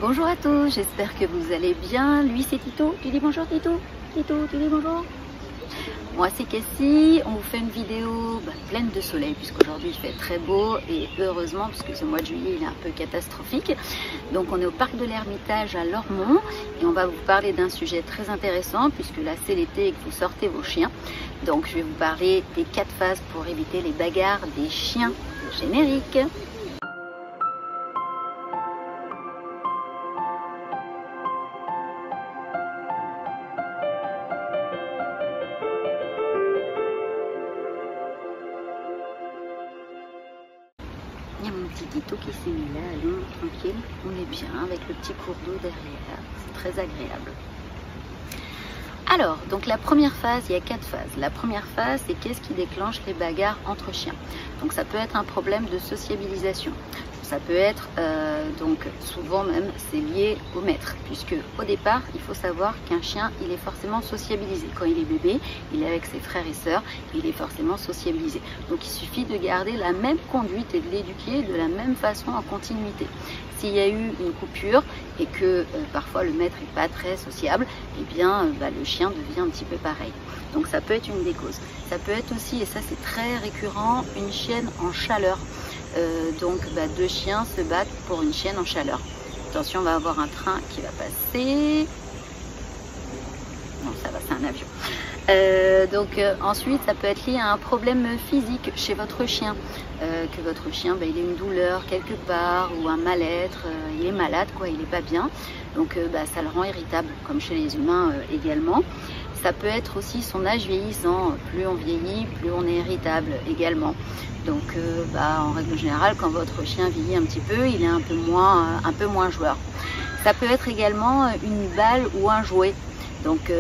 Bonjour à tous, j'espère que vous allez bien. Lui c'est Tito, tu dis bonjour Tito? Tito, tu dis bonjour? Moi c'est Cassie, on vous fait une vidéo pleine de soleil puisqu'aujourd'hui il fait très beau et heureusement puisque ce mois de juillet il est un peu catastrophique. Donc on est au parc de l'Ermitage à Lormont et on va vous parler d'un sujet très intéressant puisque là c'est l'été et que vous sortez vos chiens. Donc je vais vous parler des 4 phases pour éviter les bagarres des chiens. Générique. Il y a mon petit Tito qui s'est mis là, allons, tranquille, on est bien avec le petit cours d'eau derrière, c'est très agréable. Alors, donc la première phase, il y a 4 phases. La première phase, c'est qu'est-ce qui déclenche les bagarres entre chiens. Donc ça peut être un problème de sociabilisation. Ça peut être, donc souvent même, c'est lié au maître. Puisque au départ, il faut savoir qu'un chien, il est forcément sociabilisé. Quand il est bébé, il est avec ses frères et sœurs, il est forcément sociabilisé. Donc il suffit de garder la même conduite et de l'éduquer de la même façon en continuité. S'il y a eu une coupure et que parfois le maître n'est pas très sociable, eh bien le chien devient un petit peu pareil. Donc ça peut être une des causes. Ça peut être aussi, et ça c'est très récurrent, une chienne en chaleur. Donc 2 chiens se battent pour une chienne en chaleur. Attention, on va avoir un train qui va passer. Non, ça va, c'est un avion. Ensuite, ça peut être lié à un problème physique chez votre chien. Que votre chien, il a une douleur quelque part ou un mal-être, il est malade, quoi, il n'est pas bien. Donc ça le rend irritable, comme chez les humains également. Ça peut être aussi son âge vieillissant. Plus on vieillit, plus on est irritable également. Donc en règle générale, quand votre chien vieillit un petit peu, il est un peu moins joueur. Ça peut être également une balle ou un jouet. Donc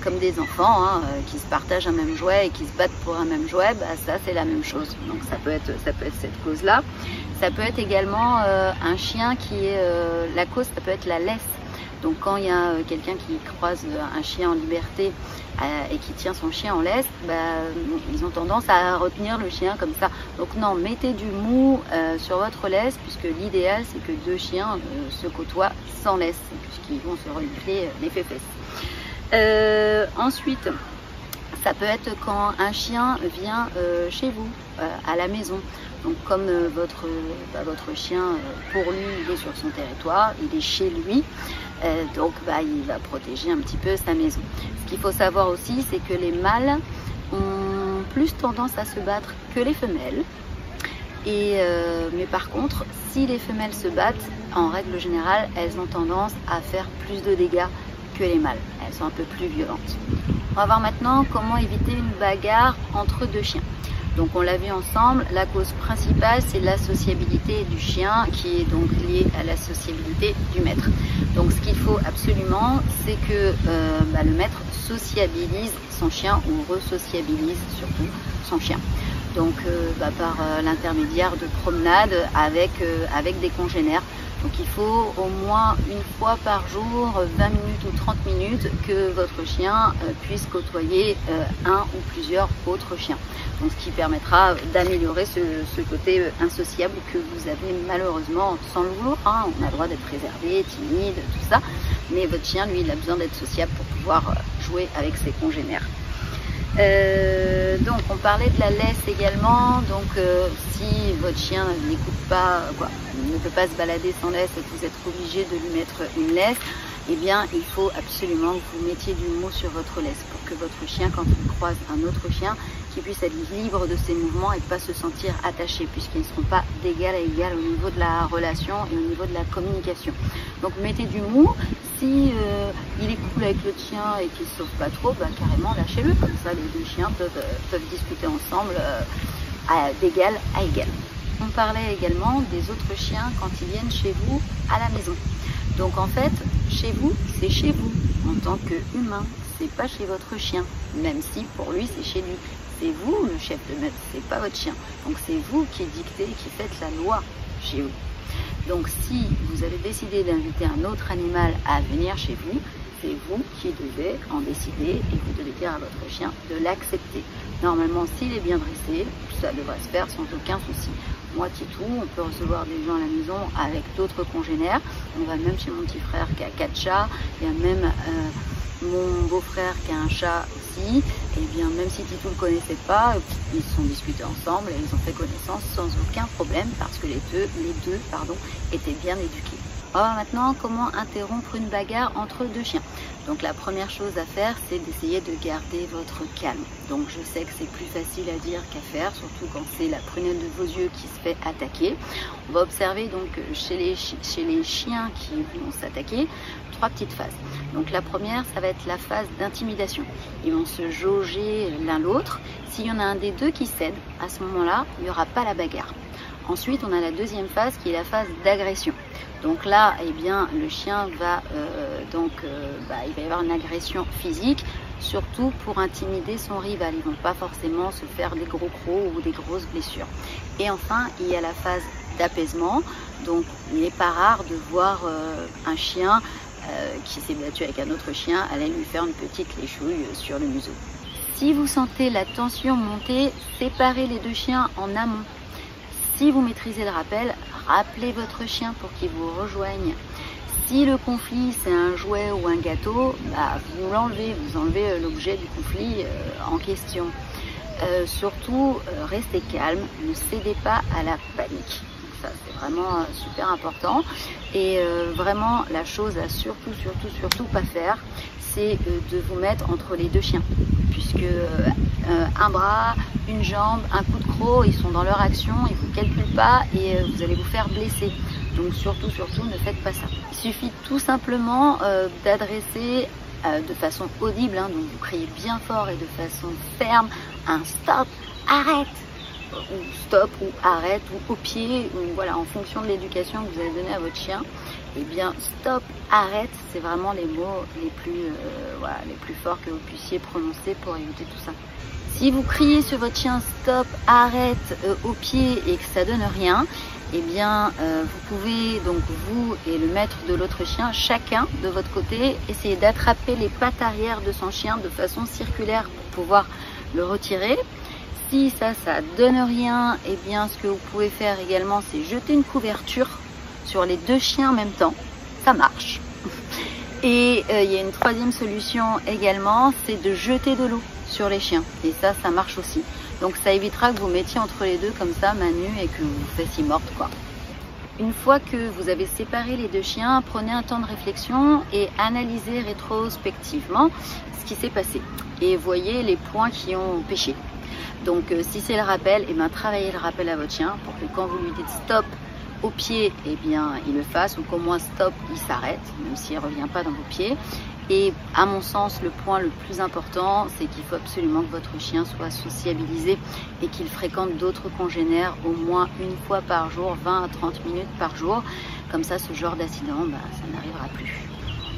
comme des enfants qui se partagent un même jouet et qui se battent pour un même jouet, ça c'est la même chose. Donc ça peut être cette cause-là. Ça peut être également un chien qui est la cause, ça peut être la laisse. Donc quand il y a quelqu'un qui croise un chien en liberté et qui tient son chien en laisse, ils ont tendance à retenir le chien comme ça. Donc non, mettez du mou sur votre laisse, puisque l'idéal c'est que 2 chiens se côtoient sans laisse, puisqu'ils vont se renifler les fesses. Ensuite, ça peut être quand un chien vient chez vous, à la maison. Donc comme votre chien, pour lui, il est sur son territoire, il est chez lui, il va protéger un petit peu sa maison. Ce qu'il faut savoir aussi, c'est que les mâles ont plus tendance à se battre que les femelles. Mais par contre, si les femelles se battent, en règle générale, elles ont tendance à faire plus de dégâts que les mâles. Elles sont un peu plus violentes. On va voir maintenant comment éviter une bagarre entre 2 chiens. Donc on l'a vu ensemble, la cause principale c'est la sociabilité du chien qui est donc liée à la sociabilité du maître. Donc ce qu'il faut absolument c'est que le maître sociabilise son chien ou re-sociabilise surtout son chien. Donc par l'intermédiaire de promenades avec des congénères. Donc il faut au moins une fois par jour, 20 minutes ou 30 minutes, que votre chien puisse côtoyer un ou plusieurs autres chiens. Donc ce qui permettra d'améliorer ce côté insociable que vous avez malheureusement sans le vouloir. On a le droit d'être réservé, timide, tout ça. Mais votre chien, lui, il a besoin d'être sociable pour pouvoir jouer avec ses congénères. Donc on parlait de la laisse également. Donc si votre chien n'écoute pas, ne peut pas se balader sans laisse et que vous êtes obligé de lui mettre une laisse, eh bien il faut absolument que vous mettiez du mou sur votre laisse pour que votre chien, quand il croise un autre chien, qu'il puisse être libre de ses mouvements et pas se sentir attaché, puisqu'ils ne seront pas d'égal à égal au niveau de la relation et au niveau de la communication. Donc mettez du mou. Si il est cool avec l'autre chien et qu'il ne se sauve pas trop, carrément lâchez-le, comme ça les 2 chiens peuvent discuter ensemble d'égal à égal. On parlait également des autres chiens quand ils viennent chez vous à la maison. Donc en fait, chez vous, c'est chez vous en tant qu'humain, c'est pas chez votre chien, même si pour lui c'est chez lui. C'est vous le chef de meute, c'est pas votre chien. Donc c'est vous qui dictez, qui faites la loi chez vous. Donc si vous avez décidé d'inviter un autre animal à venir chez vous, c'est vous qui devez en décider et vous devez dire à votre chien de l'accepter. Normalement, s'il est bien dressé, ça devrait se faire sans aucun souci. Moi, Titou, on peut recevoir des gens à la maison avec d'autres congénères. On va même chez mon petit frère qui a 4 chats. Il y a même mon beau-frère qui a un chat aussi. Et bien, même si Titou ne le connaissait pas, ils se sont disputés ensemble et ils ont fait connaissance sans aucun problème parce que les deux étaient bien éduqués. Alors maintenant, comment interrompre une bagarre entre deux chiens? Donc la première chose à faire, c'est d'essayer de garder votre calme. Donc je sais que c'est plus facile à dire qu'à faire, surtout quand c'est la prunelle de vos yeux qui se fait attaquer. On va observer donc chez les chiens qui vont s'attaquer, 3 petites phases. Donc la première, ça va être la phase d'intimidation. Ils vont se jauger l'un l'autre. S'il y en a un des deux qui cède, à ce moment-là, il n'y aura pas la bagarre. Ensuite, on a la deuxième phase qui est la phase d'agression. Donc là, eh bien, le chien va il va y avoir une agression physique, surtout pour intimider son rival. Ils ne vont pas forcément se faire des gros crocs ou des grosses blessures. Et enfin, il y a la phase d'apaisement. Donc, il n'est pas rare de voir un chien qui s'est battu avec un autre chien aller lui faire une petite léchouille sur le museau. Si vous sentez la tension monter, séparez les deux chiens en amont. Si vous maîtrisez le rappel, rappelez votre chien pour qu'il vous rejoigne. Si le conflit c'est un jouet ou un gâteau, vous l'enlevez, vous enlevez l'objet du conflit en question. Surtout, restez calme, ne cédez pas à la panique. Ça c'est vraiment super important. Et vraiment la chose à surtout pas faire, c'est de vous mettre entre les deux chiens. Puisque un bras, une jambe, un coup de croc, ils sont dans leur action, ils ne vous calculent pas et vous allez vous faire blesser. Donc surtout, ne faites pas ça. Il suffit tout simplement d'adresser de façon audible, donc vous criez bien fort et de façon ferme un stop, arrête, ou stop, ou arrête, ou au pied, ou voilà, en fonction de l'éducation que vous allez donner à votre chien. Eh bien, stop, arrête, c'est vraiment les mots les plus forts que vous puissiez prononcer pour éviter tout ça. Si vous criez sur votre chien stop, arrête au pied et que ça donne rien, eh bien, vous pouvez donc vous et le maître de l'autre chien, chacun de votre côté, essayer d'attraper les pattes arrière de son chien de façon circulaire pour pouvoir le retirer. Si ça donne rien, eh bien, ce que vous pouvez faire également, c'est jeter une couverture sur les deux chiens en même temps, ça marche. Et il y a une troisième solution également, c'est de jeter de l'eau sur les chiens. Et ça marche aussi. Donc ça évitera que vous mettiez entre les deux comme ça, main nue, et que vous vous fassiez morte, quoi. Une fois que vous avez séparé les deux chiens, prenez un temps de réflexion et analysez rétrospectivement ce qui s'est passé. Et voyez les points qui ont péché. Donc si c'est le rappel, eh bien, travaillez le rappel à votre chien pour que quand vous lui dites stop au pied, eh bien, il le fasse, ou qu'au moins stop, il s'arrête, même s'il ne revient pas dans vos pieds. Et à mon sens, le point le plus important, c'est qu'il faut absolument que votre chien soit sociabilisé et qu'il fréquente d'autres congénères au moins une fois par jour, 20 à 30 minutes par jour. Comme ça, ce genre d'accident, ça n'arrivera plus.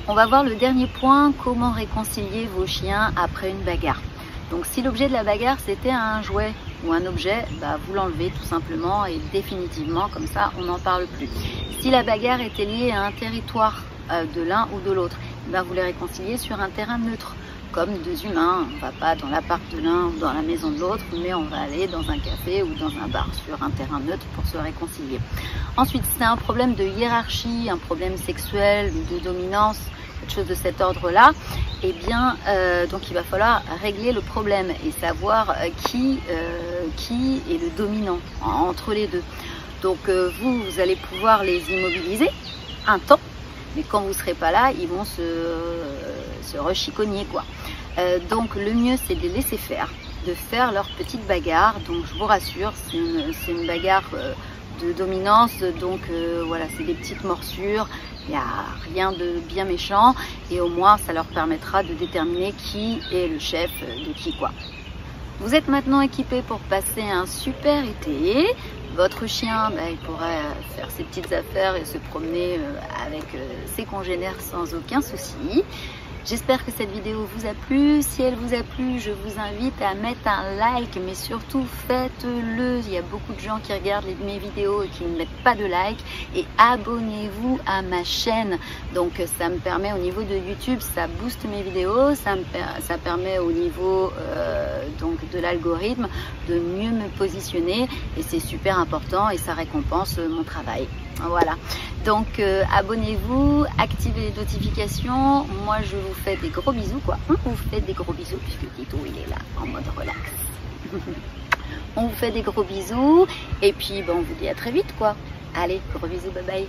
On va voir le dernier point, comment réconcilier vos chiens après une bagarre. Donc si l'objet de la bagarre c'était un jouet ou un objet, vous l'enlevez tout simplement et définitivement, comme ça on n'en parle plus. Si la bagarre était liée à un territoire de l'un ou de l'autre, vous les réconciliez sur un terrain neutre, comme deux humains. On ne va pas dans l'appart de l'un ou dans la maison de l'autre, mais on va aller dans un café ou dans un bar sur un terrain neutre pour se réconcilier. Ensuite, si c'est un problème de hiérarchie, un problème sexuel, de dominance, quelque chose de cet ordre-là, eh bien, donc il va falloir régler le problème et savoir qui est le dominant entre les deux. Donc vous allez pouvoir les immobiliser un temps, mais quand vous ne serez pas là, ils vont se rechicogner, quoi. Donc le mieux, c'est de les laisser faire, de faire leur petite bagarre. Donc je vous rassure, c'est une bagarre de dominance, donc voilà, c'est des petites morsures, il n'y a rien de bien méchant, et au moins ça leur permettra de déterminer qui est le chef de qui, quoi. Vous êtes maintenant équipé pour passer un super été. Votre chien, il pourrait faire ses petites affaires et se promener avec ses congénères sans aucun souci. J'espère que cette vidéo vous a plu. Si elle vous a plu, je vous invite à mettre un like, mais surtout faites-le. Il y a beaucoup de gens qui regardent mes vidéos et qui ne mettent pas de like. Et abonnez-vous à ma chaîne. Donc ça me permet au niveau de YouTube, ça booste mes vidéos, ça permet au niveau donc de l'algorithme de mieux me positionner et c'est super important et ça récompense mon travail. Voilà, donc abonnez-vous, activez les notifications. Moi je vous fais des gros bisous quoi. On vous fait des gros bisous puisque Tito il est là en mode relax. On vous fait des gros bisous et puis on vous dit à très vite quoi. Allez, gros bisous, bye bye.